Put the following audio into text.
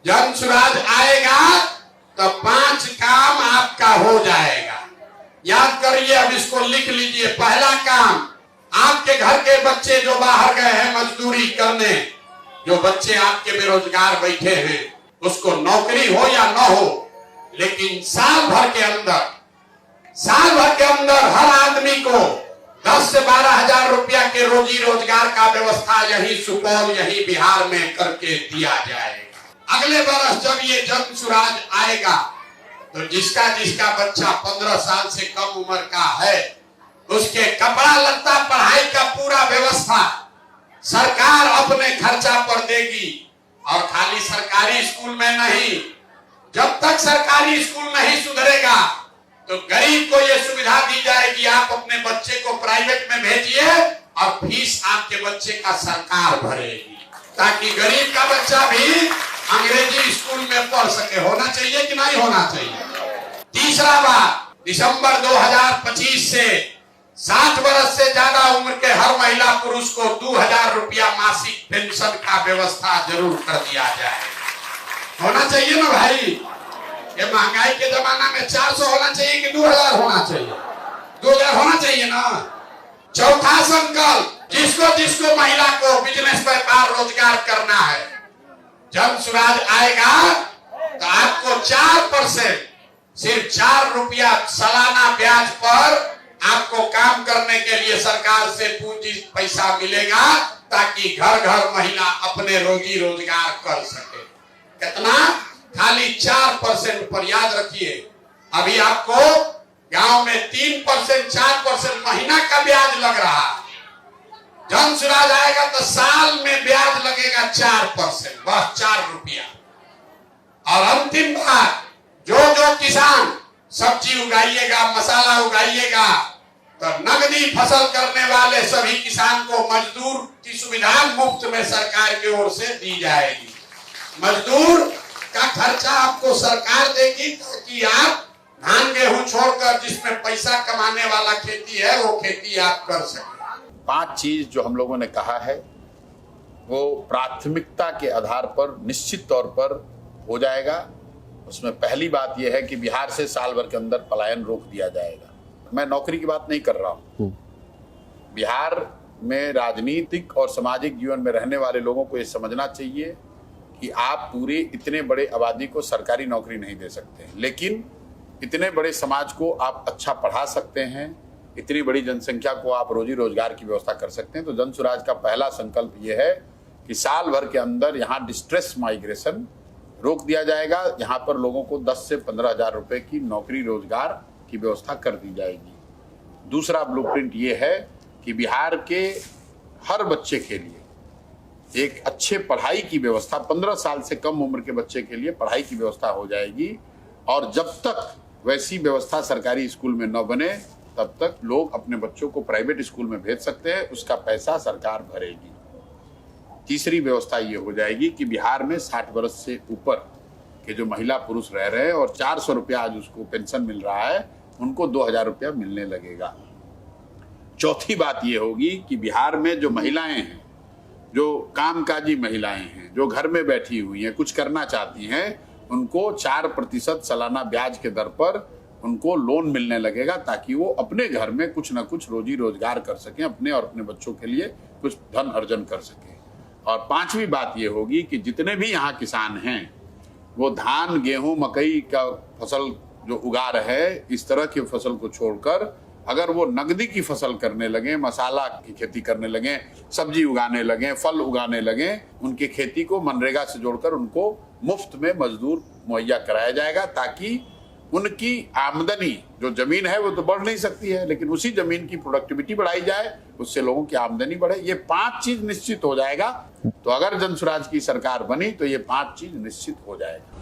जन स्वराज आएगा तो 5 काम आपका हो जाएगा। याद करिए, अब इसको लिख लीजिए। पहला काम, आपके घर के बच्चे जो बाहर गए हैं मजदूरी करने, जो बच्चे आपके बेरोजगार बैठे हैं, उसको नौकरी हो या न हो, लेकिन साल भर के अंदर हर आदमी को 10 से 12 हजार रुपया के रोजी रोजगार का व्यवस्था यही सुपौल, यही बिहार में करके दिया जाएगा। अगले बरस जब ये जन स्वराज आएगा तो जिसका बच्चा 15 साल से कम उम्र का है, उसके कपड़ा लत्ता पढ़ाई का पूरा व्यवस्था सरकार अपने खर्चा पर देगी। और खाली सरकारी स्कूल में नहीं, जब तक सरकारी स्कूल नहीं सुधरेगा तो गरीब को यह सुविधा दी जाएगी, आप अपने बच्चे को प्राइवेट में भेजिए और फीस आपके बच्चे का सरकार भरेगी, ताकि गरीब का बच्चा भी अंग्रेजी स्कूल में पढ़ सके। होना चाहिए कि नहीं होना चाहिए? तीसरा बात, दिसंबर 2025 से 60 वर्ष से ज्यादा उम्र के हर महिला पुरुष को 2000 रुपया मासिक पेंशन का व्यवस्था जरूर कर दिया जाए। होना चाहिए ना भाई? ये महंगाई के जमाना में 400 होना चाहिए कि 2000 होना चाहिए? 2000 होना चाहिए ना। चौथा संकल्प, जिसको महिला को बिजनेस व्यापार रोजगार करना है, जन स्वराज आएगा तो आपको 4%, सिर्फ 4 रुपया सालाना ब्याज पर आपको काम करने के लिए सरकार से पूंजी पैसा मिलेगा, ताकि घर घर महिला अपने रोजी रोजगार कर सके। कितना? खाली 4% पर। याद रखिए, अभी आपको गांव में 3%, 4% महीना का ब्याज लग रहा है। जन स्वराज आएगा तो साल में ब्याज लगेगा 4%, बस 4 रुपया। और अंतिम बात, जो किसान सब्जी उगाइएगा, मसाला उगाइएगा, तो नगदी फसल करने वाले सभी किसान को मजदूर की सुविधा मुफ्त में सरकार की ओर से दी जाएगी। मजदूर का खर्चा आपको सरकार देगी, ताकि आप धान गेहूं छोड़कर जिसमें पैसा कमाने वाला खेती है वो खेती आप कर सकें। 5 चीज जो हम लोगों ने कहा है वो प्राथमिकता के आधार पर निश्चित तौर पर हो जाएगा। उसमें पहली बात यह है कि बिहार से साल भर के अंदर पलायन रोक दिया जाएगा। मैं नौकरी की बात नहीं कर रहा हूं। बिहार में राजनीतिक और सामाजिक जीवन में रहने वाले लोगों को यह समझना चाहिए कि आप पूरे इतने बड़े आबादी को सरकारी नौकरी नहीं दे सकते, लेकिन इतने बड़े समाज को आप अच्छा पढ़ा सकते हैं, इतनी बड़ी जनसंख्या को आप रोजी रोजगार की व्यवस्था कर सकते हैं। तो जन स्वराज का पहला संकल्प यह है कि साल भर के अंदर यहाँ डिस्ट्रेस माइग्रेशन रोक दिया जाएगा। यहाँ पर लोगों को 10 से 15 हजार रुपए की नौकरी रोजगार की व्यवस्था कर दी जाएगी। दूसरा ब्लूप्रिंट ये है कि बिहार के हर बच्चे के लिए एक अच्छे पढ़ाई की व्यवस्था, 15 साल से कम उम्र के बच्चे के लिए पढ़ाई की व्यवस्था हो जाएगी। और जब तक वैसी व्यवस्था सरकारी स्कूल में न बने तब तक लोग अपने बच्चों को प्राइवेट स्कूल में भेज सकते हैं, उसका पैसा सरकार भरेगी। तीसरी व्यवस्था ये हो जाएगी कि बिहार में 60 वर्ष से ऊपर के जो महिला पुरुष रह रहे हैं और 400 रुपया आज उसको पेंशन मिल रहा है, उनको 2000 रुपया मिलने लगेगा। चौथी बात ये होगी कि बिहार में जो महिलाएं हैं, जो कामकाजी महिलाएं हैं, जो घर में बैठी हुई हैं, कुछ करना चाहती हैं, उनको 4% सालाना ब्याज के दर पर उनको लोन मिलने लगेगा, ताकि वो अपने घर में कुछ ना कुछ रोजी रोजगार कर सकें, अपने और अपने बच्चों के लिए कुछ धन अर्जन कर सकें। और पांचवी बात ये होगी कि जितने भी यहाँ किसान हैं वो धान, गेहूं, मकई का फसल जो उगा रहे हैं, इस तरह की फसल को छोड़कर अगर वो नगदी की फसल करने लगे, मसाला की खेती करने लगे, सब्जी उगाने लगे, फल उगाने लगे, उनकी खेती को मनरेगा से जोड़कर उनको मुफ्त में मजदूर मुहैया कराया जाएगा, ताकि उनकी आमदनी, जो जमीन है वो तो बढ़ नहीं सकती है, लेकिन उसी जमीन की प्रोडक्टिविटी बढ़ाई जाए, उससे लोगों की आमदनी बढ़े। ये 5 चीज निश्चित हो जाएगा। तो अगर जन स्वराज की सरकार बनी तो ये 5 चीज निश्चित हो जाएगा।